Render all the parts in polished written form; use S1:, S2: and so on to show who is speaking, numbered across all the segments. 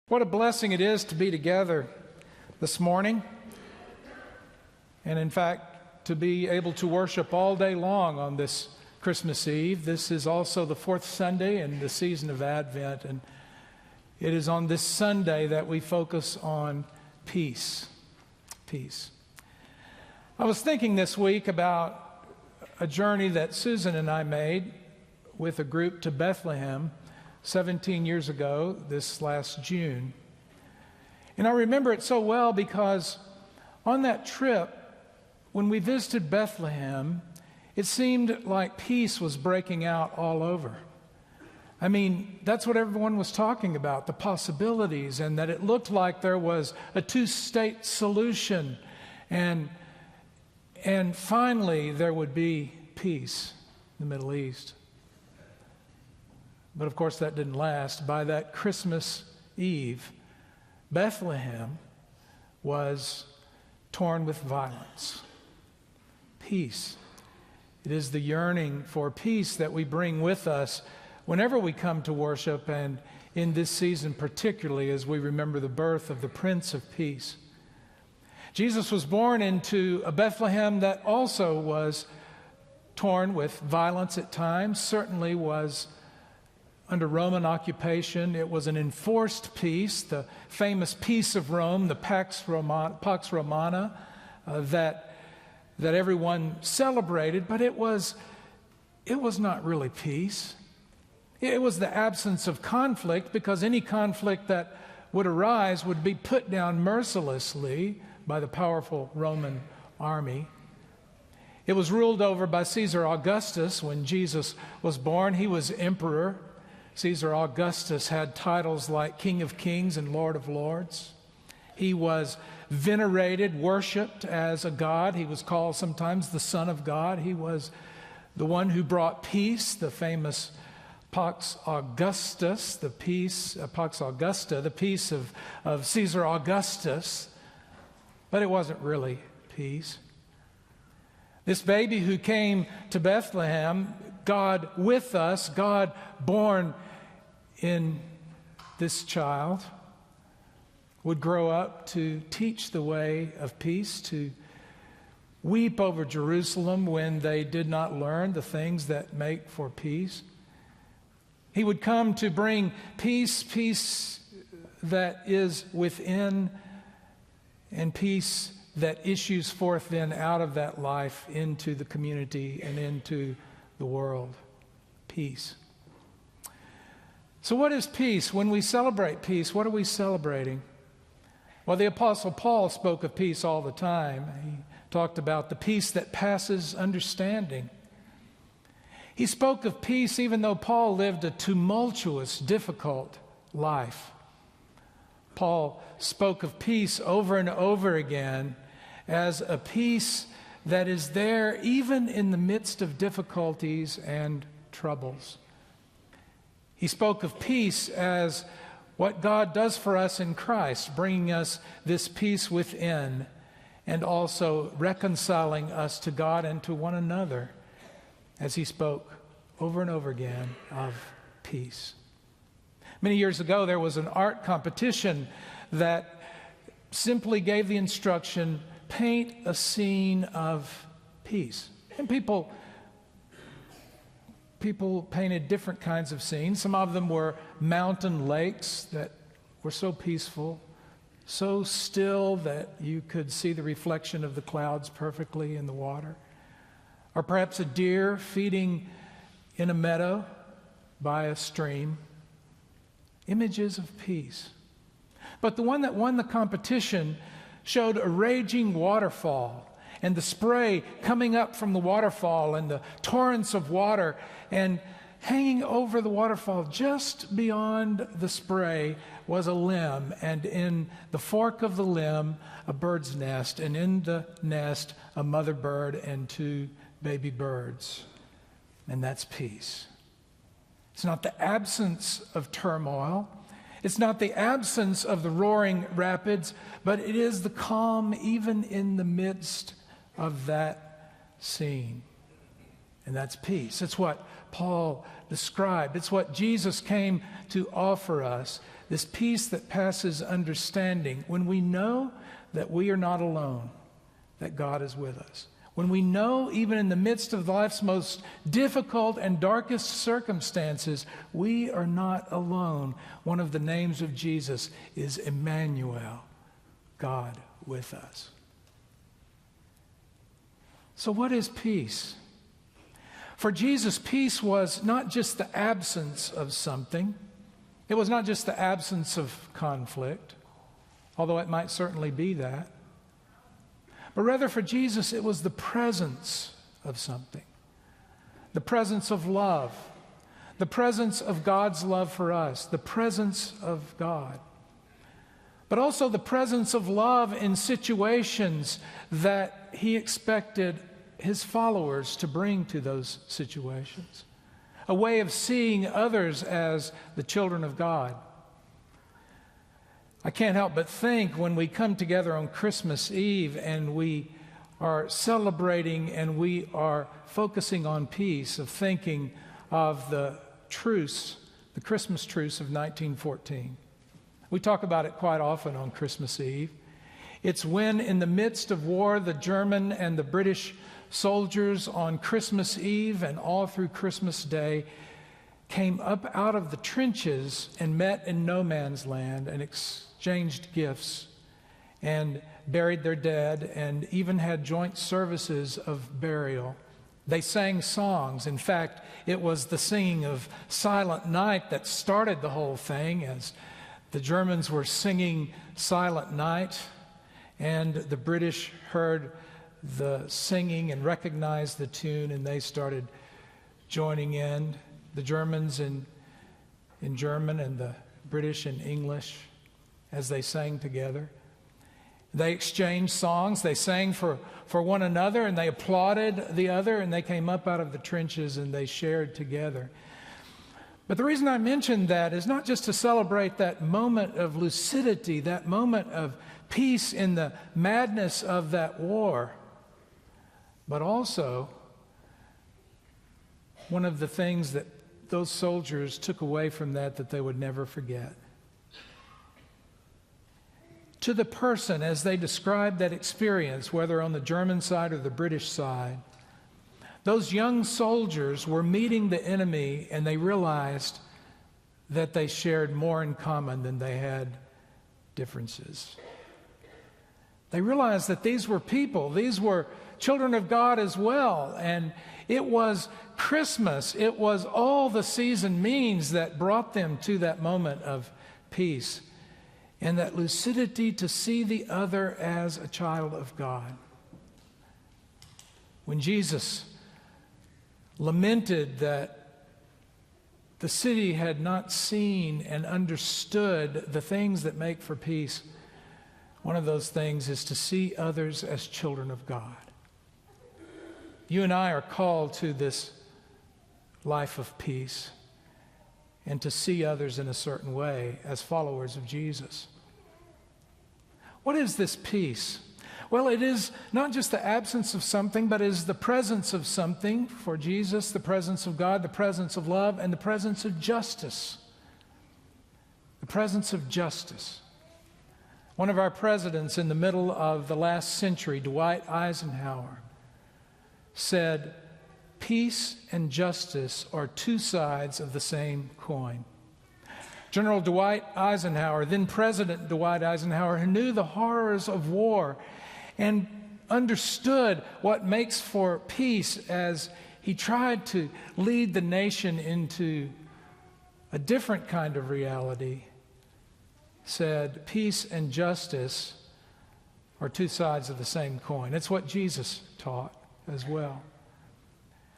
S1: What a blessing it is to be together this morning, and in fact, to be able to worship all day long on this Christmas Eve. This is also the fourth Sunday in the season of Advent, and it is on this Sunday that we focus on peace. Peace. I was thinking this week about a journey that Susan and I made with a group to Bethlehem 17 years ago, this last June. And I remember it so well because on that trip, when we visited Bethlehem, it seemed like peace was breaking out all over. I mean, that's what everyone was talking about, the possibilities, and that it looked like there was a two-state solution. And finally, there would be peace in the Middle East. But of course, that didn't last. By that Christmas Eve, Bethlehem was torn with violence. Peace. It is the yearning for peace that we bring with us whenever we come to worship, and in this season particularly as we remember the birth of the Prince of Peace. Jesus was born into a Bethlehem that also was torn with violence at times, certainly was under Roman occupation. It was an enforced peace, the famous peace of Rome, the Pax Romana, that everyone celebrated, but it was not really peace. It was the absence of conflict, because any conflict that would arise would be put down mercilessly by the powerful Roman army. It was ruled over by Caesar Augustus when Jesus was born. He was emperor. Caesar Augustus had titles like King of Kings and Lord of Lords. He was venerated, worshipped as a god. He was called sometimes the Son of God. He was the one who brought peace, the famous Pax Augustus, Pax Augusta, the peace of Caesar Augustus. But it wasn't really peace. This baby who came to Bethlehem, God with us, God born in this child, would grow up to teach the way of peace, to weep over Jerusalem when they did not learn the things that make for peace. He would come to bring peace, peace that is within, and peace that issues forth then out of that life into the community and into the world. Peace. So what is peace? When we celebrate peace, what are we celebrating? Well, the Apostle Paul spoke of peace all the time. He talked about the peace that passes understanding. He spoke of peace even though Paul lived a tumultuous, difficult life. Paul spoke of peace over and over again as a peace that is there even in the midst of difficulties and troubles. He spoke of peace as what God does for us in Christ, bringing us this peace within and also reconciling us to God and to one another, as he spoke over and over again of peace. Many years ago, there was an art competition that simply gave the instruction, paint a scene of peace. And people painted different kinds of scenes. Some of them were mountain lakes that were so peaceful, so still that you could see the reflection of the clouds perfectly in the water. Or perhaps a deer feeding in a meadow by a stream. Images of peace. But the one that won the competition showed a raging waterfall, and the spray coming up from the waterfall, and the torrents of water, and hanging over the waterfall just beyond the spray was a limb, and in the fork of the limb a bird's nest, and in the nest a mother bird and two baby birds. And that's peace. It's not the absence of turmoil. It's not the absence of the roaring rapids, but it is the calm even in the midst of that scene. And that's peace. It's what Paul described. It's what Jesus came to offer us, this peace that passes understanding when we know that we are not alone, that God is with us. When we know, even in the midst of life's most difficult and darkest circumstances, we are not alone. One of the names of Jesus is Emmanuel, God with us. So what is peace? For Jesus, peace was not just the absence of something. It was not just the absence of conflict, although it might certainly be that. But rather for Jesus, it was the presence of something. The presence of love. The presence of God's love for us. The presence of God. But also the presence of love in situations that he expected his followers to bring to those situations. A way of seeing others as the children of God. I can't help but think when we come together on Christmas Eve and we are celebrating and we are focusing on peace, of thinking of the truce, the Christmas truce of 1914. We talk about it quite often on Christmas Eve. It's when, in the midst of war, the German and the British soldiers on Christmas Eve and all through Christmas Day came up out of the trenches and met in no man's land and exchanged gifts and buried their dead and even had joint services of burial. They sang songs. In fact, it was the singing of Silent Night that started the whole thing, as the Germans were singing Silent Night and the British heard the singing and recognized the tune, and they started joining in, the Germans in German and the British in English, as they sang together. They exchanged songs, they sang for one another, and they applauded the other, and they came up out of the trenches and they shared together. But the reason I mentioned that is not just to celebrate that moment of lucidity, that moment of peace in the madness of that war, but also one of the things that those soldiers took away from that they would never forget. To the person, as they described that experience, whether on the German side or the British side, those young soldiers were meeting the enemy and they realized that they shared more in common than they had differences. They realized that these were people, these were children of God as well, and it was Christmas, it was all the season means that brought them to that moment of peace and that lucidity to see the other as a child of God. When Jesus lamented that the city had not seen and understood the things that make for peace, one of those things is to see others as children of God. You and I are called to this life of peace and to see others in a certain way as followers of Jesus. What is this peace? Well, it is not just the absence of something, but it is the presence of something. For Jesus, the presence of God, the presence of love, and the presence of justice. The presence of justice. One of our presidents in the middle of the last century, Dwight Eisenhower, said, "Peace and justice are two sides of the same coin." General Dwight Eisenhower, then President Dwight Eisenhower, who knew the horrors of war and understood what makes for peace as he tried to lead the nation into a different kind of reality, said, "Peace and justice are two sides of the same coin." It's what Jesus taught as well.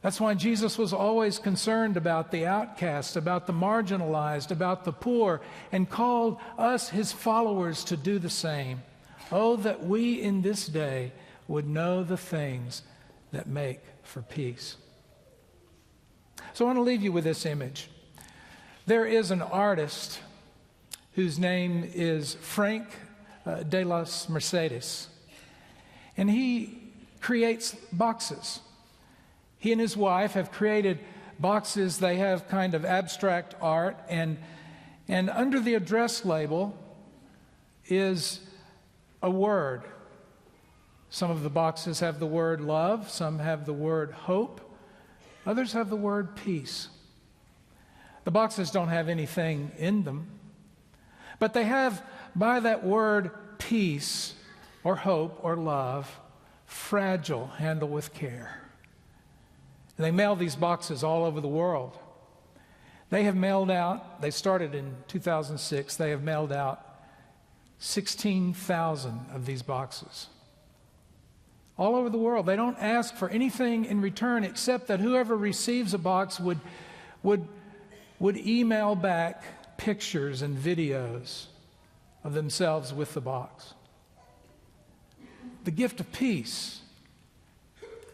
S1: That's why Jesus was always concerned about the outcast, about the marginalized, about the poor, and called us, his followers, to do the same. Oh, that we in this day would know the things that make for peace. So I want to leave you with this image. There is an artist whose name is Frank de las Mercedes, and he creates boxes. He and his wife have created boxes, they have kind of abstract art, and under the address label is a word. Some of the boxes have the word love, some have the word hope, others have the word peace. The boxes don't have anything in them, but they have, by that word, peace or hope or love, fragile, handle with care. And they mail these boxes all over the world. They have mailed out, they started in 2006, they have mailed out 16,000 of these boxes. All over the world. They don't ask for anything in return except that whoever receives a box would email back pictures and videos of themselves with the box. The gift of peace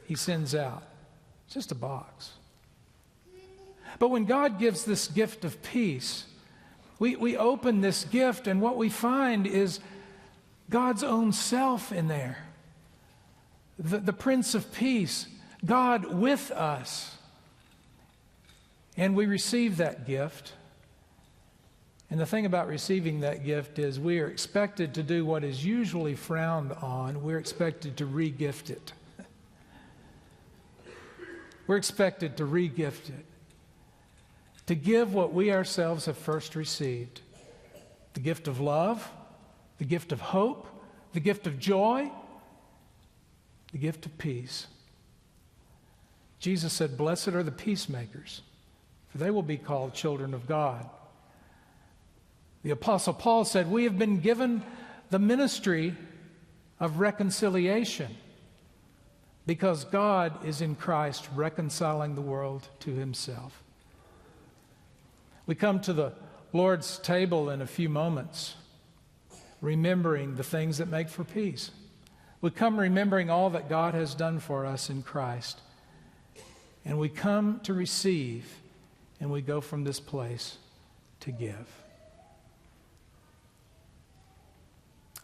S1: he sends out. It's just a box. But when God gives this gift of peace, we open this gift, and what we find is God's own self in there. The Prince of Peace, God with us. And we receive that gift. And the thing about receiving that gift is we are expected to do what is usually frowned on. We're expected to re-gift it. We're expected to re-gift it. To give what we ourselves have first received. The gift of love, the gift of hope, the gift of joy, the gift of peace. Jesus said, "Blessed are the peacemakers, for they will be called children of God." The Apostle Paul said, "We have been given the ministry of reconciliation because God is in Christ reconciling the world to himself." We come to the Lord's table in a few moments, remembering the things that make for peace. We come remembering all that God has done for us in Christ. And we come to receive, and we go from this place to give.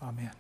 S1: Amen.